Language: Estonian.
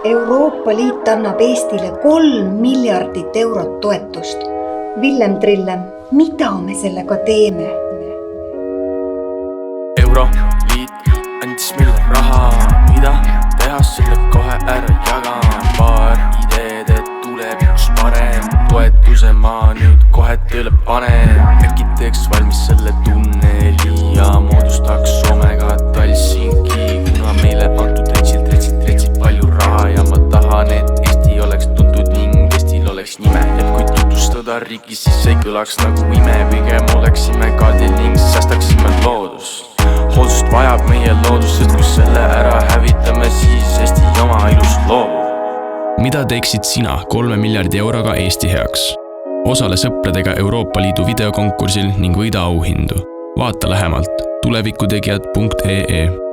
Euroopa Liit annab Eestile 3 miljardit eurot toetust. Villem Trillem, mida me sellega teeme? Euroliit andis meile raha, mida teha selle kohe ära jagan. Paar ideed, et tulevikus parem, toetuse ma nüüd kohe tööle panen. Äkki teeks valmis selle tunneli ja moodustaks Soomega Talsinki, kuna meile antud retsilt palju raha ja ma tahan, et Eesti oleks tuntud ning Eestil oleks nime. Et kui tutvustada riigi, siis ei kõlaks nagu ime, pigem oleksime kaardil ning säästaksime loodust. Hooldust vajab meie loodus, sest kui selle ära hävitame, siis Eesti oma ilust loobub. Mida teeksid sina 3 miljardi euroga Eesti heaks? Osale sõpradega Euroopa Liidu videokonkursil ning võida auhindu. Vaata lähemalt tulevikutegijad.ee